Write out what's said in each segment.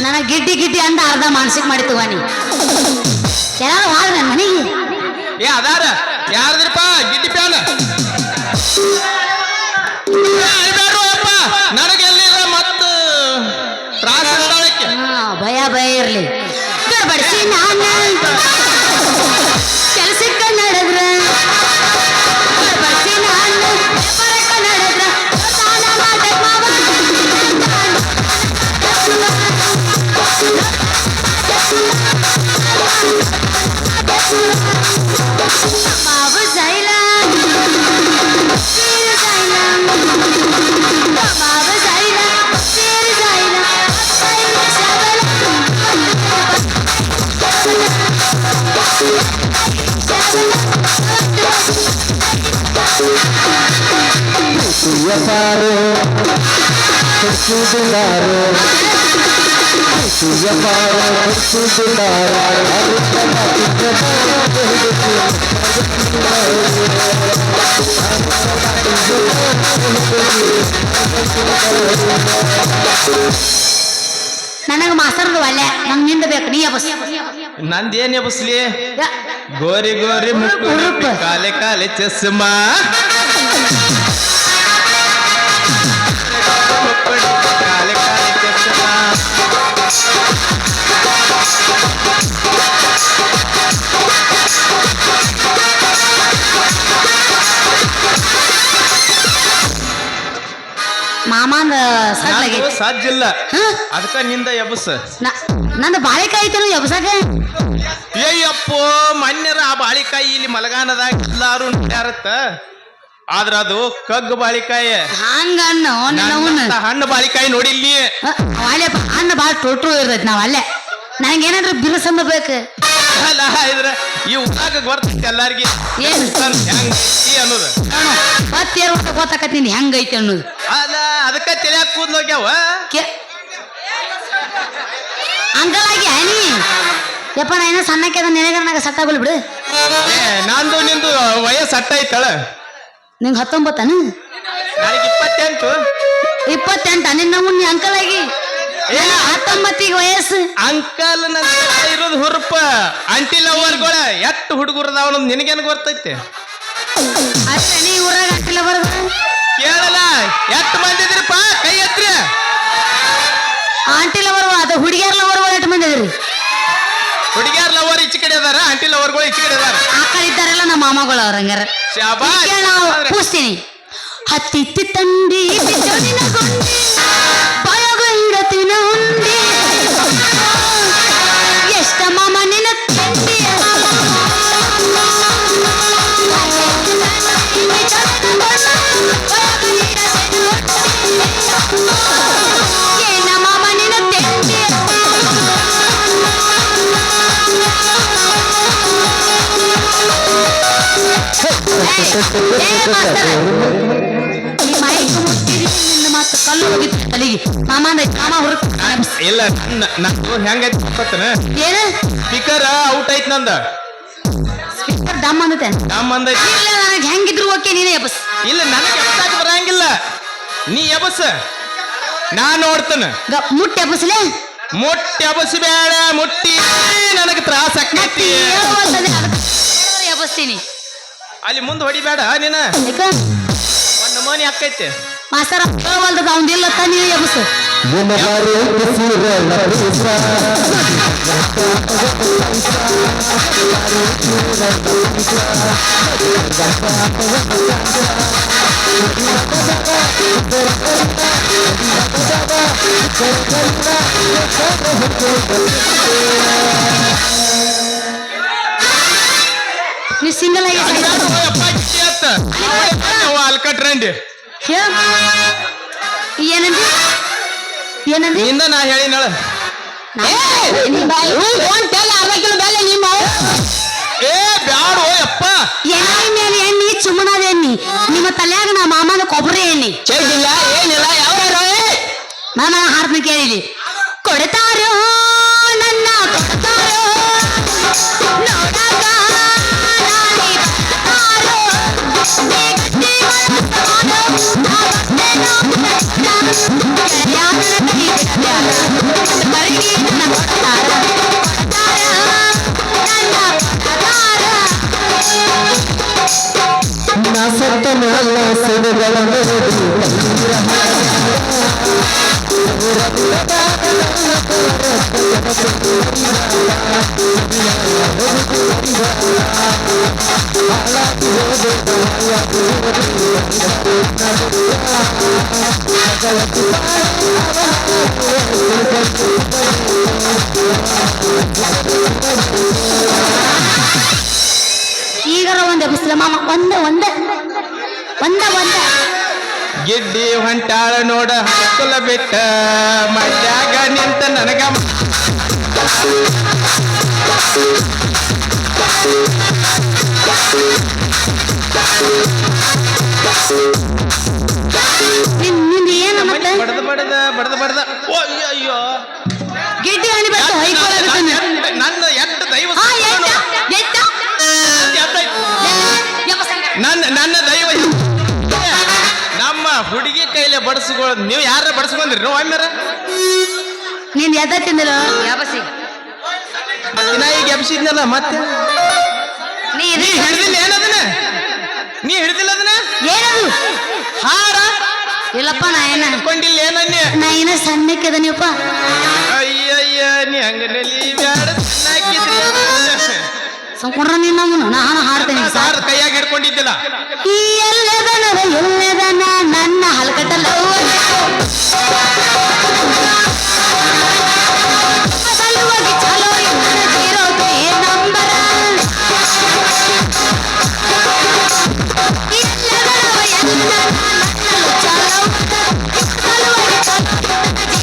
ನನಗೆ ಗಿಡ್ಡಿ ಗಿಡ್ಡಿ ಅಂದ ಅರ್ಧ ಮಾನಸಿಕ ಮಾಡಿತ್ತು ವಾಣಿ ಯಾರು ಹಾಳ ನನ್ನ ಮನೆಗೆ ಏ ಅದಾರ ಯಾರದ್ರಪ್ಪ ಗಿಡ್ಡಿ ಪ್ಯಾನ್ ನನಗೆಲ್ಲಿರ ಮತ್ತ ತ್ರಾಸ ಭಯ ಭಯ ಇರ್ಲಿ ಬಡಿಸಿ ನಾನು ಕೆಲ್ಸಕ್ಕೆ ನಡೆದ್ರ ಬಡಿಸಿ ನಾನು ನಡೆದ್ರ ಮಾವು ಜೈಲ ಮಾವು ಜೈಲ ಸೇರಿ ಜೈಲ Suyaparo, Suyaparo, Suyaparo, ನನಗೆ ಮಾಸ್ತರ್ದು ಒಳ್ಳೆ ನಂಗೆ ನಿಂದ ಬೇಕು ನೀ ಬಸ್ ನಂದೇನ್ ಎಬಸ್ಲಿ ಗೋರಿ ಗೋರಿ ಮುಕ್ಕು ಕಾಲೆ ಕಾಲೆ ಚಸ್ಮಾ ಕಾಲೆ ಕಾಲೆ ಚಸ್ಮಾ ಮಾಮಾಂದ ಸಜ್ಜಿಲ್ಲ ಅದಕ್ಕ ನಿಂದ ಎಬಸ್ ನಂದು ಬಾಳೆಕಾಯಿ ಐತನು ಎಬ್ಸಕ್ಕೆ ಅಯ್ಯಪ್ಪೋ ಮನ್ಯರ ಆ ಬಾಳಿಕಾಯಿ ಇಲ್ಲಿ ಮಲಗಾನದಾಗ ಎಲ್ಲಾರು ಯಾರತ್ತ ಆದ್ರ ಅದು ಕಗ್ಗು ಬಾಳಿಕಾಯಿ ಹಂಗ ಹಣ್ಣು ಬಾಳಿಕಾಯಿ ನೋಡಿಲ್ಲಿ ಅಲ್ಲೇಪ್ಪ ಹಣ್ಣು ಭಾಳ ಟೋಟ್ರು ಇರ್ತೈತಿ ನಾವ್ ಅಲ್ಲೇ ನನಗೇನಾದ್ರೂ ಬಿರುಸಂದ ಬೇಕು ಅಲ್ಲ ಇದ್ರ ಈ ಊರಾಗ ಬರ್ತೈತಿ ಎಲ್ಲಾರ್ಗಿ ಹೆಂಗೈತಿ ಅನ್ನೋದು ಮತ್ತೇರ್ ಗೊತ್ತಾಕತ್ತೀನಿ ಹೆಂಗೈತಿ ಅನ್ನೋದು ಅಲ್ಲ ಅದಕ್ಕ ತಿಳಿಯಾಕ ಕೂದ್ಲೋಗ್ಯಾವ ಅಂಕಲಾಗಿ ಹನಿ ಯಪ್ಪ ನಾ ಏನೋ ಸಣ್ಣಕ್ಕೆ ಅದ ನೆನೆಗನಾಗ ಸಟ್ಟಾಗಲ್ ಬಿಡು ನಂದು ನಿಂದು ವಯಸ್ಸು ಅಟ್ಟೈತಳ ನಿಂಗೆ 19 ನನಗೆ 28 ನಿನ್ನ ಮುನ್ನಿ ಅಂಕಲಾಗಿ 19 ವಯಸ್ಸು ಅಂಕಲ್ ಇರೋದು ಹುರುಪ ಅಂಟಿ ಲವರ್ಗಳ ಎಷ್ಟು ಹುಡುಗರದಾವ ನಿನಗೇನು ಗೊತ್ತೈತೆ ಅಷ್ಟೇ ನೀ ಊರಾಗ ಅಂಟಿ ಲವರ್ ಕೇಳಲ್ಲ ಎಷ್ಟು ಮಂದಿ ಇದ್ರಿಪ್ಪ ಕೈ ಎತ್ರಿ ಆಂಟಿ ಲವರ್ ಅದು ಹುಡುಗಿಯರ್ ಲವರ್ ಎಷ್ಟು ಮಂದಿ ಅದ್ರಿ ಹುಡುಗಿಯರ್ ಲವರ್ ಈಚೆ ಕಡೆ ಅದಾರ ಆಂಟಿ ಲವರ್ಗಳು ಈಚೆ ಕಡೆ ಅದಾರ ಆ ಕಡೆ ಇದ್ದಾರಲ್ಲ ನಮ್ಮ ಮಾಮಗಳು ಅವ್ರ ಹಂಗಾರ ನಾವು ಕೂಸ್ತೀನಿ ಹತ್ತಿತ್ತಿ ತಂಡಿ ಬಯಗೈರತಿನ ಹುಂಡಿ ಎಷ್ಟ ಮಾಮ ನಿನ್ನ ತಂಡಿ ಏನ ಮಾಮ ನಿನ್ನ ತಂಡಿ ಕಲ್ಲು ಹೋಗಿತ್ತು ತಲೆಗೆ ಮಾಮ ಇಲ್ಲ ನಂದು ಹೆಂಗೈತಿ ಗೊತ್ತನ ಏನು ಸ್ಪೀಕರ್ ಔಟ್ ಐತ್ ನಂದ ಸ್ಪೀಕರ್ ಡಮ್ ಅಂದತೆ ಡಮ್ ಅಂದೈತಿ ಇಲ್ಲ ನನಗೆ ಹೆಂಗಿದ್ರು ಓಕೆ ನೀನೇ ಎಬಸ್ ಇಲ್ಲ ನನಗೆ ಎಬ್ಸಾಕ ಬರಂಗಿಲ್ಲ ನೀ ಎಬಸ್ ನಾ ನೋಡ್ತೇನೆ ಮುಟ್ಟಿ ಎಬಸ್ಲೆ ಮುಟ್ಟಿ ಎಬಸಿ ಬೇಡ ಮುಟ್ಟಿ ನನಗೆ ತ್ರಾಸ ಆಕೈತಿ ಎಬಸ್ತೀನಿ ಅಲ್ಲಿ ಮುಂದೆ ಹೊಡಿಬೇಡ ನೀನ ಒಂದು ಮನಿ ಆಕೈತಿ ಮಾಸ್ತರ ಹೋಗಲ್ದ ಅವಂದಿಲ್ಲ ನೀನು ಎಬಸ್ ನೀ ಸಿಂಗಲ್ ಆಗಿ ಅಲ್ಕಟ್ರಂಡಿ ಏನಂದಿ ಏನಂದಿ ಇಂದ ನಾ ಹೇಳಿನಳ ಏ ಬ್ಯಾಡೋ ಯಪ್ಪ ಎಣ್ಣೆ ಮೇಲೆ ಎಣ್ಣಿ ಚುಮ್ಮನದ ಎಣ್ಣಿ ನಿಮ್ಮ ತಲ್ಯಾಗ ನಾ ಮಾಮನ ಕೊಬ್ಬರಿ ಎಣ್ಣಿ ಚೈದಿಲ್ಲ ಕೇಳಿಲಿ ಕೊಡ್ತಾರೋ ನನ್ನ ಕೊಡ್ತಾರೋ ನೋಡಾಗ ನಾನಿ ಬರ್ತಾರೋ ನೀ ಗಟ್ಟಿ ಮನಸ್ಸಾರೋ ನಾ ಬರ್ತೇನೋ ಗೆಳೆಯಾನ ಕೈ ಬಿಡಬ್ಯಾಡ ಬರೀ ನನ್ನ ಕೊಡ್ತಾರ ನನ್ನ ಕೊಡ್ತಾರ ನಾ ಸತ್ತ ಮೇಲೆ ಸಿಡುಗಳ ಈಗರ ಒಂದೇ ಬಿಸಿಲ ಮಾಮ ಒಂದ ಒಂದ ಒಂದ ಒಂದ ಗಿಡ್ಡಿ ಹೊಂಟಾಳ ನೋಡ ಹಕ್ಕುಲ ಬಿಟ್ಟ ಮಡ್ಯಾಗ ನಿಂತ ನನಗ ನಿಂದ ಏನು ಮತ್ತೆ ಬಡದ ಬಡದ ಬಡದ ಬಡದ ಓ ಅಯ್ಯೋ ಗಿಡ್ಡಿ ಹಣಿ ಬಿಟ್ಟು ಹೊಯ್ಕೊಳ್ಳೋದು ನನ್ನ ಎಟ್ಟ ದೈವ ಆ ಎತ್ತ ಎತ್ತ ನನ್ನ ದೈವ ನಮ್ಮ ಹುಡುಗಿ ಕೈಲೆ ಬಡಿಸ್ಕೊಳ್ಳೋದು ನೀವು ಯಾರ ಬಡಿಸ್ಕೊಂಡ್ರಿ ನೀವು ಒಮ್ಮೆರ ನೀನ್ ಎದ ತಿಂದಿಲ್ಲ ಯಾಬಸಿ ದಿನ ಈಗ ಎಬ್ಸಿದ್ನಲ್ಲ ಮತ್ತೆ ನೀ ನೀ ಹಿಡ್ದಿಲ್ಲ ಏನದನ್ನ ನೀ ಹಿಡ್ದಿಲ್ಲ ಅದನ್ನ ಏನದು ಹಾರ ಇಲ್ಲಪ್ಪ ನಾ ಏನ ಕೊಂಡಿಲ್ಲ ಏನನ್ನೇ ನಾ ಏನ ಸಣ್ಣಕ್ಕದ ನೀವಪ್ಪ ಅಯ್ಯಯ್ಯ ನೀ ಹಂಗನಲ್ಲಿ ಬ್ಯಾಡ ಹಾಕಿದ್ರಿ ಸಂಕೊಂಡ್ರ ನಿನ್ನ ನಾನು ಹಾಡ್ತೇನೆ ಸಾರ್ ಕೈಯಾಗ ಹಿಡ್ಕೊಂಡಿದ್ದಿಲ್ಲ ಈ ಎಲ್ಲದನವ ಎಲ್ಲದನ ನನ್ನ ಹಲ್ಕಟ್ಟಲ್ಲ ಸಲುವಾಗಿ ಚಲೋ ನನ್ನ ಜೀರೋಗೆ ನಂಬರ ಎಲ್ಲದನವ ಎಲ್ಲದನ ನನ್ನಲು ಚಲೋ ಸಲುವಾಗಿ ಚಲೋ ನನ್ನ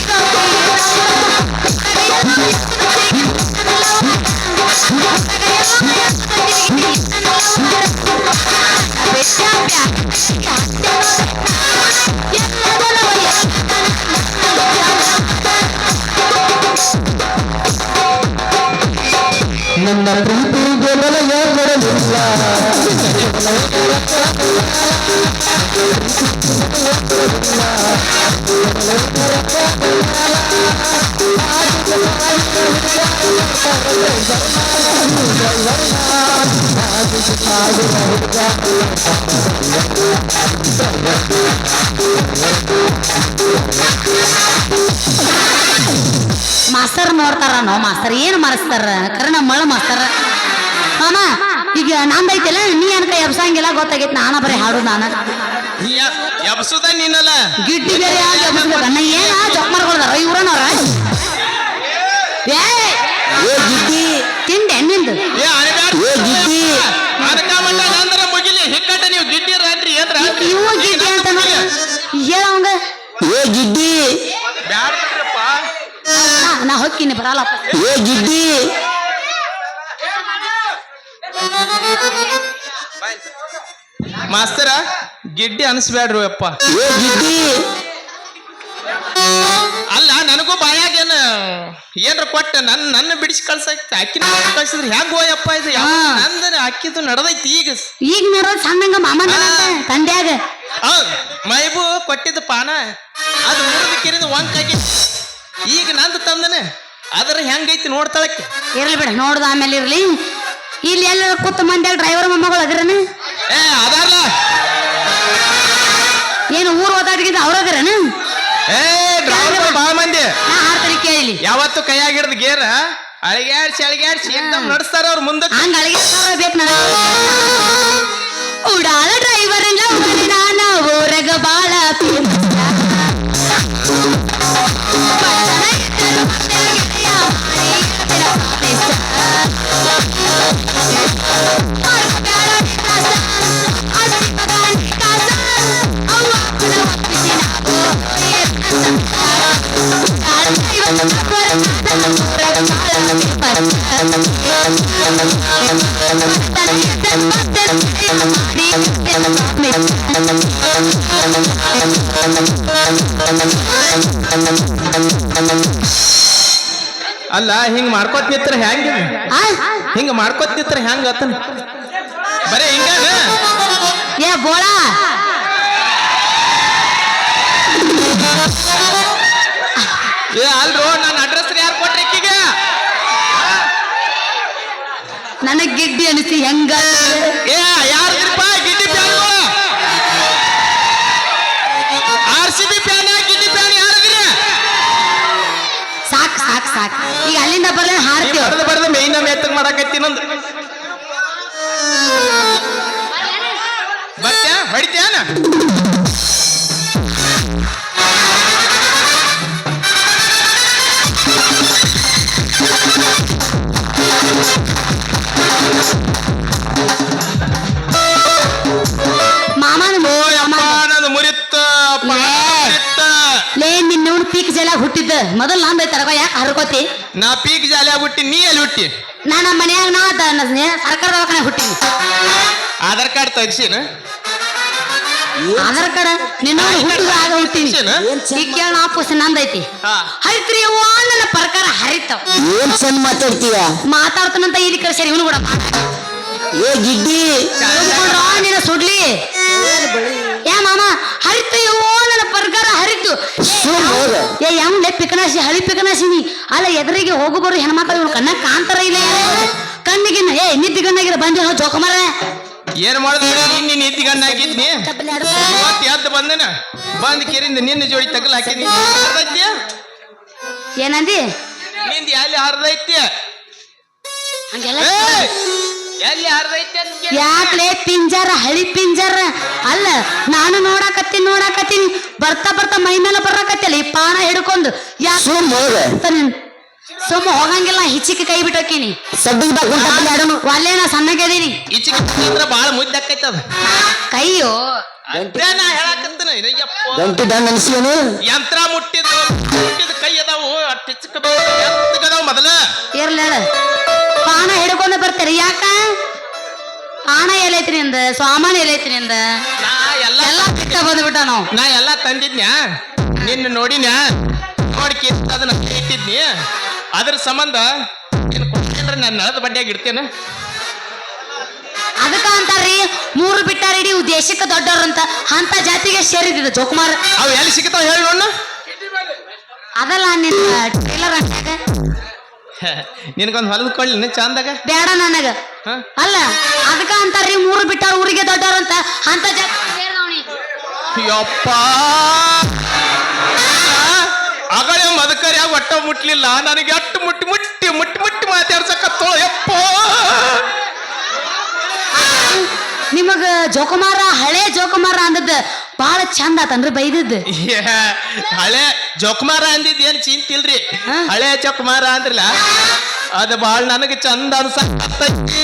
ನನ್ನ ಪ್ರೀತಿಗೆ ಬಲಯ ಬರಲಿಲ್ಲ ಮಾಸ್ತರ್ ನೋಡ್ತಾರ ನಾವು ಮಾಸ್ತರ್ ಏನು ಮರೆಸ್ತಾರ ಕರ್ಣ ಮಳ ಮಾಸ್ತರ ಮಾಮ ಈಗ ನಂದೈತಿಲ್ಲ ನೀ ಅನ್ಕ ಎಬ್ಸಂಗಿಲ್ಲ ಗೊತ್ತಾಗೈತಿ ನಾನ ಬರೀ ಹಾಡು ನಾನ ಎಬ್ಸುದ ನೀನಲ್ಲ ಗಿಡ್ಡಿ ಬೇರೆ ಯಾಕೆ ಎಬ್ಸ್ಬೇಕನ್ನ ಏನ ಜೊಕ್ಮಾರ್ಕೊಳ್ದಾರ ಇವ್ರನವ್ರ ಏ ಗಿಡ್ಡಿ ತಿಂಡೆ ನಿಂದು ಏ ಅನಬ್ಯಾಡ ಏ ಗಿಡ್ಡಿ ಅನಕಾಮಣ್ಣ ನಂದರ ಮುಗಿಲಿ ಹಿಕ್ಕಟ್ಟ ನೀವು ಗಿಡ್ಡಿ ರಾತ್ರಿ ಏನ್ರ ಇವ ಗಿಡ್ಡಿ ಅಂತ ಹೇಳವಂಗ ಏ ಗಿಡ್ಡಿ ಬ್ಯಾಡ ಬಿಡ್ರಪ್ಪ ನಾ ಹೊಕ್ಕಿನಿ ಬರಲ್ಲಪ್ಪ ಏ ಗಿಡ್ಡಿ ಮಾಸ್ತರ ಗಿಡ್ಡಿ ಅನಿಸ್ಬ್ಯಾಡ್ರು ಅಪ್ಪ ಏ ಗಿಡ್ಡಿ ಅಲ್ಲ ನನಗೂ ಬಾಯಾಗ ಏನ್ರ ಕೊಟ್ಟ ನನ್ನ ಬಿಡಿಸಿ ಕಳ್ಸಕ್ ಅಕ್ಕಿನ ಕಳ್ಸಿದ್ರೆ ಹೆಂಗ್ ಹೋಯಪ್ಪ ಇದು ನಂದ ಅಕ್ಕಿದು ನಡದೈತಿ ಈಗ ನೋಡೋದು ಸಣ್ಣಂಗ ಮಾಮನ ತಂಡ್ಯಾಗ ಮೈಬು ಕೊಟ್ಟಿದ್ದ ಪಾನ ಅದು ಮುರಿದು ಕಿರಿದು ವಂಕಾಗಿ ಈಗ ನಂದು ತಂದನ ಅದ್ರ ಹೆಂಗೈತಿ ನೋಡ್ತಾಳಕ್ಕೆ ಇರ್ಲಿ ಬಿಡ ನೋಡ್ದ ಆಮೇಲೆ ಇರ್ಲಿ ಇಲ್ಲಿ ಎಲ್ಲ ಕೂತ ಮಂದ್ಯಾಗ ಡ್ರೈವರ್ ಮೊಮ್ಮಗಳು ಅದಿರನ ಏ ಅದಾರಲ್ಲ ಏನು ಊರು ಓದಾಡ್ಗಿದ್ದ ಅವ್ರದಿರನ ಏ ಡ್ರೈವರ್ ಬಾಳ ಮಂದಿ ನಾ ಹಾಡ್ತಾನೆ ಕೇಳಿ ಯಾವತ್ತು ಕೈಯಾಗ ಹಿಡ್ದು ಗೇರ ಅಳಿಗ್ಯಾಡ್ಸಿ ಏಕ್ದಮ್ ನಡೆಸ್ತಾರ ಅವ್ರ ಮುಂದೆ ಹಂಗ ಅಳಿಗೆ ಬೇಕು ನನಗೆ ಉಡಾಳ ಡ್ರೈವರ್ ನಾನ ಊರಗ ಬಾಳ ಅಲ್ಲ ಹಿಂಗ್ ಮಾಡ್ಕೋತ್ ನಿತ್ರ ಹೆಂಗ ಆ? ಹಿಂಗ ಮಾಡ್ಕೋತ್ ನಿತ್ರ ಹೆಂಗ ಆತನ ಬರೇ ಹಿಂಗಾಗ ಏ ಬೋಳ ಏ ಅಲ್ರೋ ನನ್ನ ಅಡ್ರೆಸ್ ಯಾರು ಕೊಟ್ರಿ ಈಕಿಗೆ ನನಗ್ ಗಿಡ್ಡಿ ಅನಿಸಿ ಹೆಂಗ ಏ ಯಾರಪ್ಪ ಗಿಡ್ಡಿ ಪ್ಯಾನ್ಗಳು RCB ಪ್ಯಾನ್ ಗಿಡ್ಡಿ ಪ್ಯಾನ್ ಯಾರದಿರಿ ಸಾಕ್ ಸಾಕ್ ಸಾಕ್ ಈಗ ಅಲ್ಲಿಂದ ಬರ್ಲ ಹಾರ್ತೀವಿ ಬಡದ ಮೇಯ್ನ ಮೇತಕ್ ಮಾಡಕತ್ತಿ ನಂದು ಬರ್ತ್ಯಾ ಹೊಡಿತ್ಯಾನ ಮಾಮನ ನಾನು ಮುರಿತ್ತ ಲೇ ನಿನ್ನ ಪೀಕ್ ಜಲ ಹುಟ್ಟಿದ್ದ ಮೊದಲು ನಂದ ತರಗ ಯಾಕೆ ಹರ್ಕೋತಿ ನಾ ಪೀಕ್ ಜಾಲಿ ಆಗ್ಬಿಟ್ಟಿ ನೀ ಎಲ್ಲಿ ಹುಟ್ಟಿ ನಮ್ಮ ಮನ್ಯಾಗ ಸರ್ಕಾರ ದವಾಖಾನೆ ಹುಟ್ಟಿನಿ ಆಧಾರ್ ಕಾರ್ಡ್ ತೆಗ್ಸಿನ ಆಧಾರ್ ಕಾರ್ಡ್ ನಿನ್ನ ಹುಟ್ಟಿದ ಆಗ ಹುಟ್ಟಿನಿ ಈಗ ಕೇಳ ನಾ ಪುಸ್ತಕ ನಂದೈತಿ ಹರಿತ್ರಿ ಅವ್ವ ನನ್ನ ಪ್ರಕಾರ ಹರಿತಾವ ಏನ್ ಚಂದ ಮಾತಾಡ್ತೀಯ ಮಾತಾಡ್ತಾನಂತ ಇಲ್ಲಿ ಕಳ್ಸ್ಯಾರ ಇವನು ಕೂಡ ಏ ಗಿಡ್ಡಿ ನಿನ್ನ ಸುಡ್ಲಿ ಏ ಮಾಮ ಹರಿತು ಇವೋ ನನ್ನ ಪ್ರಕಾರ ಹರಿತು ಸುಮ್ ಹೋಗ. ಏ ಯಾವ ಪಿಕನಾಸಿ ಹಳಿ ಪಿಕನಾಸಿನಿ ಅಲ್ಲ ಎದುರಿಗೆ ಹೋಗು ಬರು ಹೆಣ್ಮಕ್ಳು ಇವ್ರು ಕಣ್ಣ ಕಾಂತಾರ ಇಲ್ಲ ಕಣ್ಣಿಗೆ ಏ ನಿದ್ದಿ ಗಣ್ಣಾಗಿರ ಬಂದೇನೋ ಜೋಕಮಾರ ಏನ್ ಮಾಡಿದ್ರೆ ನಿನ್ನ ನಿದ್ದಿ ಗಣ್ಣಾಗಿದ್ನಿ ಇವತ್ತು ಎದ್ದು ಬಂದನ ಬಂದ್ ಕೆರಿಂದ ನಿನ್ನ ಜೋಡಿ ತಗಲ್ ಹಾಕಿದ್ನಿ ಹರ್ದೈತಿ ಏನಂದಿ ನಿಂದ ಎಲ್ಲಿ ಹರ್ದೈತಿ ಹಂಗೆಲ್ಲ ಎಲ್ಲಿ ಹರ್ದೈತಿ ಅಂತ ಕೇಳಿ. ಯಾಕ್ಲೆ ಪಿಂಜಾರ ಹಳಿ ಪಿಂಜಾರ ಅಲ್ಲ ನಾನು ನೋಡಾಕತ್ತೀನಿ ಬರ್ತಾ ಬರ್ತಾ ಮೈ ಮೇಲೆ ಬರಾಕತ್ತಿಲ್ಲ ಈ ಪಾನ ಹಿಡ್ಕೊಂಡು ಯಾಕೆ ಸುಮ್ ಹೋಗ ಸುಮ್ಮ ಹೋಗಂಗಿಲ್ಲ ಹಿಚ್ಚಿಗೆ ಕೈ ಬಿಟ್ಟೋಕಿನಿ ಸಡ್ಡಿಗೆ ಬಾಕೊಂಡ ಒಲ್ಲೆ ನಾ ಸಣ್ಣಗದೀನಿ ಈಚಿಗೆ ಅಂದ್ರೆ ಬಾಳ ಮುದ್ದಕ್ಕೈತಿ ಅದು ಕೈಯೋ ಅದೇ ನಾ ಹೇಳಾಕತ್ತನ ಗಂಟು ದಂಡ ಅನ್ಸಿಯನು ಯಂತ್ರ ಮುಟ್ಟಿದ ಕೈ ಅದಾವು ಎತ್ತಗದಾವ ಮೊದಲ ಇರ್ಲೇಳ ಪಾನ ಹಿಡ್ಕೊಂಡು ಬರ್ತಾರೆ ಯಾಕ ಪಾನ ಎಲ್ಲೈತಿ ನಿಂದ ಸಾಮಾನು ಎಲ್ಲೈತಿ ನಿಂದ ನಾ ಎಲ್ಲ ಎಲ್ಲ ಬಿಟ್ಟ ಬಂದ್ಬಿಟ್ಟ ನಾವು ನಾ ಎಲ್ಲ ತಂದಿದ್ನ್ಯಾ ನಿನ್ನ ನೋಡಿನ್ಯಾ ನೋಡಿ ಕಿತ್ತ ಅದನ್ನ ಇಟ್ಟಿದ್ನಿ ಅದ್ರ ಸಂಬಂಧ ನೀನು ಕೊಟ್ಟೇನ್ರ ನಾನು ನಳದ ಬಡ್ಡಿಯಾಗಿ ಇಡ್ತೇನೆ ಅದಕ್ಕ ಅಂತಾರ್ರಿ ಮೂರು ಬಿಟ್ಟಾರ ಇಡೀ ದೇಶಕ್ಕೆ ದೊಡ್ಡವ್ರಂತ ಅಂತ ಜಾತಿಗೆ ಸೇರಿದ ಜೋಕುಮಾರ್ ಅವು ಎಲ್ಲಿ ಸಿಗ್ತಾವ ಹೇಳಿ ನೋಡ ಅದಲ್ಲ ನಿನ್ನ ಟೈಲರ್ ಅಂತಾಗ ನಿನಗೊಂದು ಹೊಲದ ಕೊಳ್ಳಿ ಚಂದಾಗ ಬೇಡ ನನಗ ಹ? ಅಲ್ಲ ಅದಕ್ಕ ಅಂತಾರ್ರಿ ಮೂರು ಬಿಟ್ಟಾರ ಊರಿಗೆ ದೊಡ್ಡವ್ರಂತ ಅಂತ ಜಾತಿ ಸೇರಿದವನಿ ಯಪ್ಪ ಅಗಳೇ ಮದಕರ್ಯಾಗ ಒಟ್ಟ ಮುಟ್ಲಿಲ್ಲ ನನಗೆ ಅಟ್ಟು ಮುಟ್ಟಿ ಮಾತಾಡ್ಸಕತ್ತೋ ಯಪ್ಪ ನಿಮಗ ಜೋಕುಮಾರ ಹಳೆ ಜೋಕುಮಾರ ಅಂದದ್ ಬಹಳ ಚಂದ ಆತನ್ರಿ ಬೈದದ್ದು ಏ, ಹಳೆ ಜೋಕುಮಾರ ಅಂದಿದ್ ಏನ್ ಚಿಂತಿಲ್ರಿ ಹ? ಹಳೆ ಜೋಕುಮಾರ ಅಂದ್ರಲ್ಲ ಅದು ಬಾಳ ನನಗೆ ಚಂದ ಅನ್ಸತ್ತೈತಿ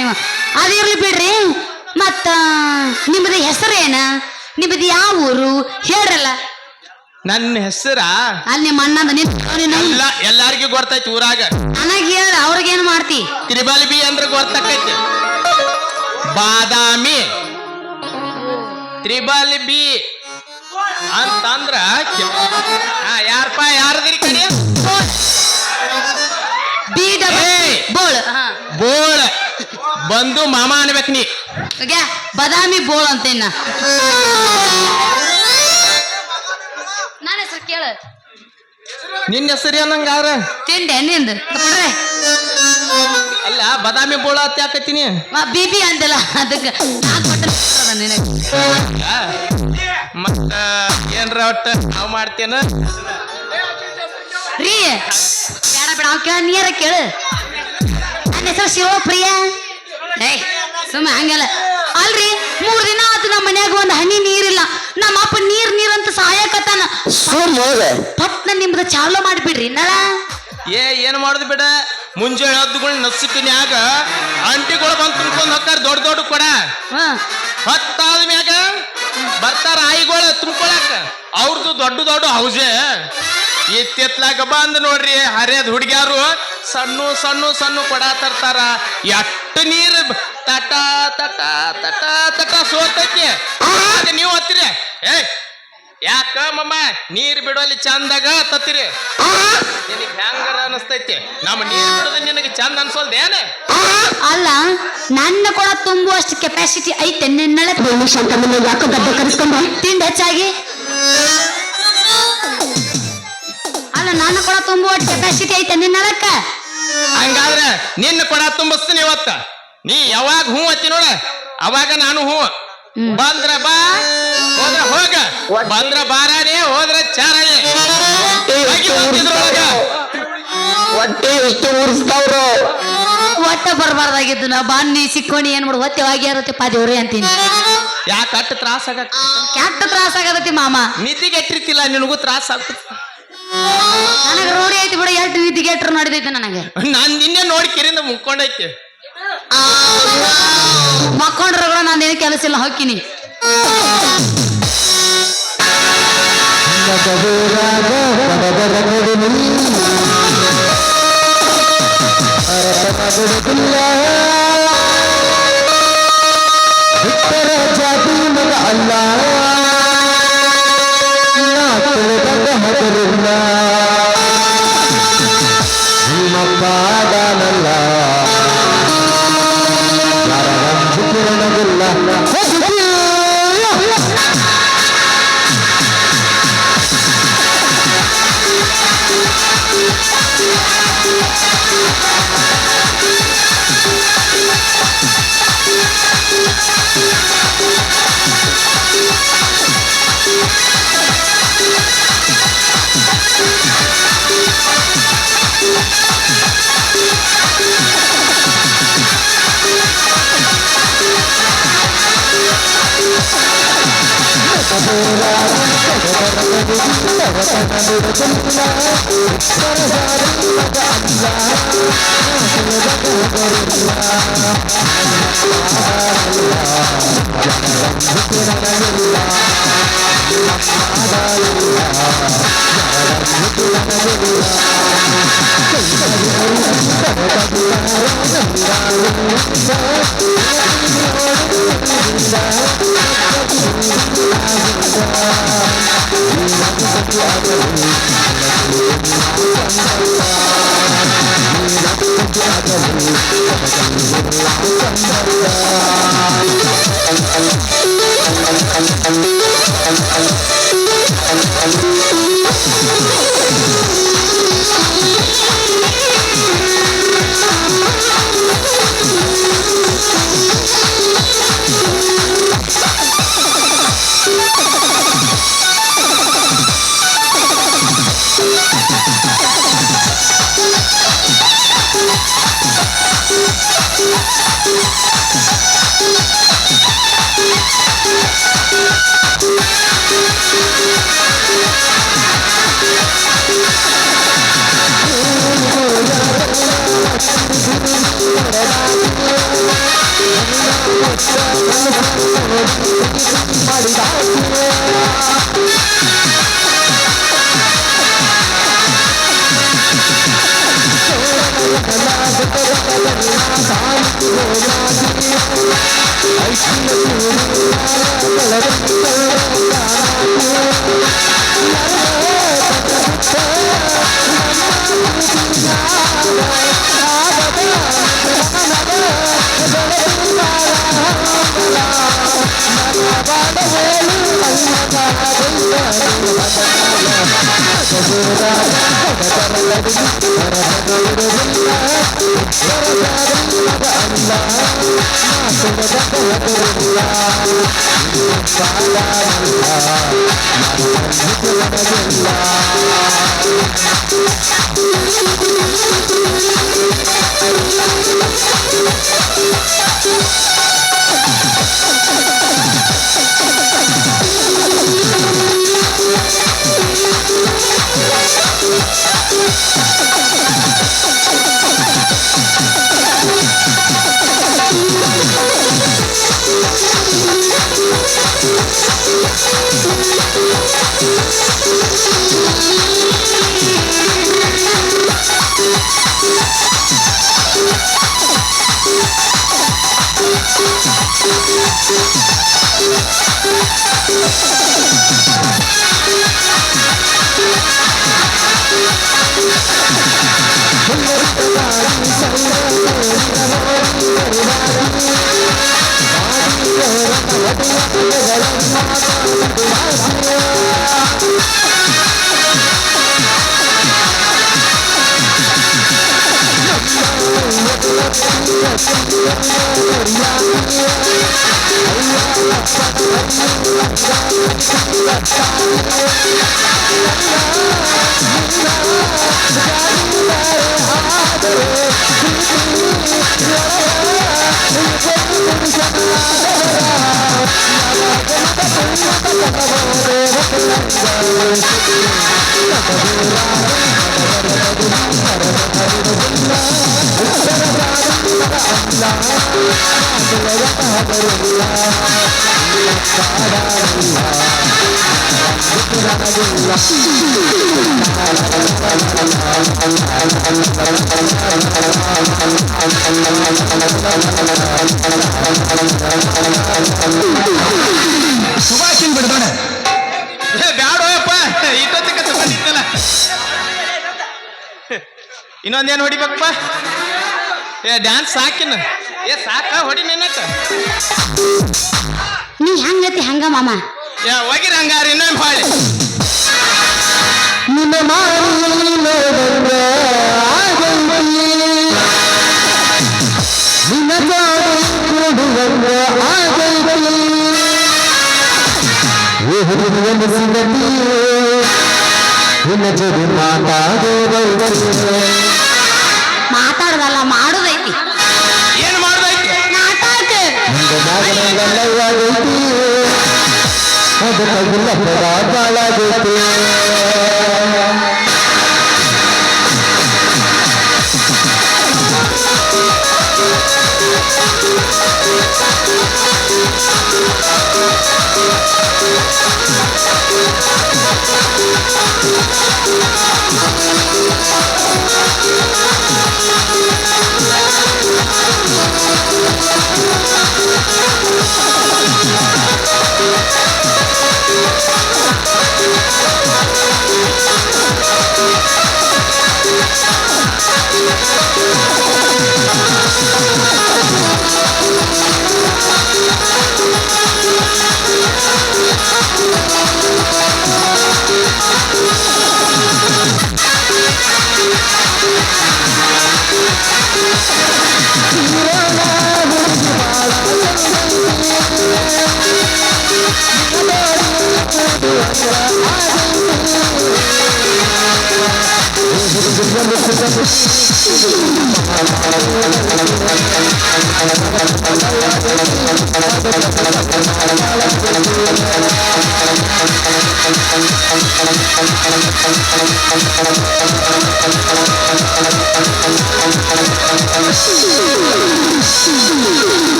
ನೀವು ಅದಿರ್ಲಿ ಬಿಡ್ರಿ ಮತ್ತ ನಿಮ್ಮದು ಹೆಸರೇನ ನಿಮ್ಮದು ಯಾವ ಊರು ಹೇಳ್ರಲ್ಲ ನನ್ನ ಹೆಸರ ಅಲ್ಲಿ ನಿಮ್ಮ ಅಣ್ಣಂದ ಎಲ್ಲ ಎಲ್ಲಾರ್ಗೂ ಗೊತ್ತೈತಿ ಊರಾಗ ನನಗ್ ಹೇಳ ಅವ್ರಿಗೇನ್ ಮಾಡ್ತಿ ತ್ರಿಬಲ್ ಬಿ ಅಂದ್ರೆ ಗೊತ್ತಕ್ಕೈತಿ ಬಾದಾಮಿ ತ್ರಿಬಲ್ ಬಿ ಅಂತಂದ್ರ ಯಾರಪ್ಪ ಯಾರದಿರಿ ಕಡೆ ಬಿ ಡಬಲ್ ಏಯ್! ಬೋಳ್ ಬೋಳ ಬಂದು ಮಾಮ ಅನ್ಬೇಕು ನೀ ಬದಾಮಿ ಬೋಳ್ ಅಂತ ಇನ್ನ ನನ್ನ ಹೆಸರು ಕೇಳ ನಿನ್ನ ಹೆಸರು ಏನಂಗಾರ ತಿಂಡೆ ನಿಂದು ಅಲ್ಲ ಬಾದಾಮಿ ಬೋಳ ಅಂತ ಯಾಕತ್ತೀನಿ ಬಿಬಿ ಅಂದಿಲ್ಲ ಅದಕ್ಕೆ ನಾಲ್ಕು ಬಟ್ಟೆ ನಿನಗೆ ಮತ್ತ ಏನ್ರ ಒಟ್ಟ ನಾವ್ ಮಾಡ್ತೇನ ರೀ ಬೇಡ ಬೇಡ ಅವ್ ಕೇಳ ನೀರ ಕೇಳು ನನ್ನ ಹೆಸರು ಶಿವಪ್ರಿಯ ಏಯ್ ಸುಮ್ಮ ಹಂಗಲ್ಲ ಅಲ್ರಿ 3 ದಿನ ಆತು ನಮ್ಮ ಮನ್ಯಾಗ ಒಂದು ಹನಿ ನೀರಿಲ್ಲ ನಮ್ಮ ಅಪ್ಪ ನೀರ್ ಅಂತ ಸಹಾಯಕತ್ತಾನ ಸುಮ್ ಹೋಗ ಪಟ್ನ ನಿಮ್ದು ಚಾಲು ಮಾಡಿಬಿಡ್ರಿ ನಳ ಏನ್ ಮಾಡುದು ಬಿಡ ಮುಂಜಾನೆ ಹದ್ದುಗಳು ನಸುಕಿನ್ಯಾಗ ಅಂಟಿಗಳು ಬಂದು ತುಂಬ್ಕೊಂಡ್ ಹೋಗ್ತಾರ ದೊಡ್ಡ ಕೊಡ ಹೊತ್ತಾದ ಮ್ಯಾಗ ಬರ್ತಾರ ಆಯಿಗಳು ತುಂಬ್ಕೊಳಕ ಅವ್ರದ್ದು ದೊಡ್ಡ ಹೌಸೆ ಇತ್ತಿತ್ಲಾಗ ಬಂದ್ ನೋಡ್ರಿ ಹರಿಯದ್ ಹುಡುಗ್ಯಾರು ಸಣ್ಣ ಸಣ್ಣ ಸಣ್ಣ ಕೊಡ ತರ್ತಾರ ಎಷ್ಟು ನೀರು ತಟ ತಟ ತಟ ತಟ ಸೋತೈತಿ ಅದ ನೀವು ಹತ್ತಿರಿ ಯಾಕ ಮಮ್ಮ ನೀರ್ ಬಿಡೋಲ್ಲಿ ಚಂದಾಗ ತತ್ತಿರಿ ನಿನಗ್ ಹೆಂಗಾರ ಅನಸ್ತೈತಿ ನಮ್ಮ ನೀರ್ ಬಿಡೋದು ನಿನಗೆ ಚಂದ ಅನ್ಸೋಲ್ದ ಏನ ಅಲ್ಲ ನನ್ನ ಕೂಡ ತುಂಬುವಷ್ಟು ಕೆಪಾಸಿಟಿ ಐತೆ ನಿನ್ನಳೆ ಯಾಕೋ ಗದ್ದೆ ಕರೆಸ್ಕೊಂಡೆ ತಿಂಡಿ ಹೆಚ್ಚಾಗಿ ಅಲ್ಲ ನನ್ನ ಕೂಡ ತುಂಬುವಷ್ಟು ಕೆಪಾಸಿಟಿ ಐತೆ ನಿನ್ನಳಕ್ಕ ಹಂಗಾದ್ರೆ ನಿನ್ನ ಕೊಡ ತುಂಬಿಸ್ತೀನಿ ಇವತ್ತ ನೀ ಯಾವಾಗ ಹೂ ಅತ್ತಿ ನೋಡ ಅವಾಗ ನಾನು ಹೂ ಬಂದ್ರ ಬಾ ಹೋದ್ರ ಹೋಗ ಬಂದ್ರ ಬಾರಾಣಿ ಹೋದ್ರ ಚಾರಾಣಿ ಹೊಟ್ಟೆ ಎಷ್ಟು ಉರಿಸ್ತಾವ್ರು ಒಟ್ಟ ಬರಬಾರ್ದಾಗಿದ್ದು ನಾ ಬಾಂಡಿ ಸಿಕ್ಕೋಣಿ ಏನ್ ಮಾಡು ಹೊತ್ತೆ ಆಗಿರತ್ತೆ ಪಾದೇವ್ರಿ ಅಂತೀನಿ ಯಾಕೆ ಅಟ್ಟು ತ್ರಾಸ ಕೆಟ್ಟ ತ್ರಾಸ ಆಗತೈತಿ ಮಾಮ ನಿದ್ದಿಗೆ ಎಟ್ಟಿರ್ತಿಲ್ಲ ನಿನಗೂ ತ್ರಾಸ ಆಗ್ತದೆ ನನಗ ರೂಢಿ ಐತಿ ಬಿಡು ಎಷ್ಟು ನಿದ್ದಿಗೆ ಎಟ್ರು ನೋಡಿದೈತೆ ನನಗೆ ನಾನ್ ನಿನ್ನೆ ನೋಡಿ ಕೆರಿಂದ ಮುಕ್ಕೊಂಡೈತಿ ಮಕ್ಕೊಂಡ್ರ ಕೂಡ ನಾನು ಏನು ಕೆಲಸ ಇಲ್ಲ ಹೋಗ್ತೀನಿ ಜಾತಿ ಮಗ ಅಲ್ಲ ಹಗರಿಲ್ಲ ನಿಮ್ಮಪ್ಪಾಗನಲ್ಲ ಕಿರಣವಿಲ್ಲ ಸುಭಾಷಿನ್ ಬಿಡ್ತಾನೆ ಬ್ಯಾಡೋಯಪ್ಪ ಇಟ್ಟೊತ್ತಿಗೆ ತಗೊಂಡಿದ್ದಲ್ಲ ಇನ್ನೊಂದೇನು ಹೊಡಿಬೇಕಪ್ಪ ಡ್ಯಾನ್ಸ್ ಸಾಕಿನ ಸಾಕ ಹೊಡಿ ನಿನ್ನಕ್ಕ ನೀ ಹಂಗತಿ ಹಂಗ ಮಾಮ ಹೋಗಿರ ಹಂಗಾರ ಇನ್ನೊಂದು ಹಾಳಿ ನಿನ್ನ ಮಾರಿ ನೋಡಂಗ ಆಗೈತಿ ನಿನ್ನ ಜೋಡಿ ಕೂಡುವಂಗ ಆಗೈತಿ ಎನಿಸಿದತಿ ನಿನ್ನ ಜೋಡಿ ಮಾತಾಡೋದೈತಿ ಮಾತಾಡದಲ್ಲ ಮಾಡುದೈತಿ ಏನು ಮಾಡ್ದೈತಿ ನಾಟಕ ನಿಂದ ನಾಗನಗಲ್ಲವಾಗೈತಿ ಅದು ತಗಿಲ್ಲ ಬಾಳಾಗೈತಿ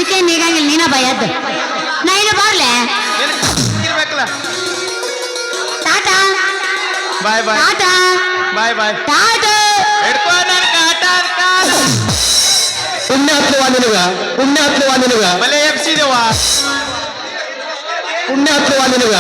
ಅದಕ್ಕೆ ನೀಗಂಗಿಲ್ಲ ನೀನ ಭಯದ್ ನಾ ಇನ್ನು ಬರ್ಲೆ ಇರ್ಬೇಕಲ್ಲ ಟಾಟಾ ಬಾಯ್ ಬಾಯ್ ಟಾಟಾ ಬಾಯ್ ಬಾಯ್ ಟಾಟಾ ಹಿಡ್ಕೋ ನನ್ ಕಾಟ ಪುಣ್ಯ ಹತ್ತವಾ ನಿನಗ ಬಲೆ ಎಪ್ಸಿದೇವಾ ಪುಣ್ಯ ಹತ್ತವಾ ನಿನಗ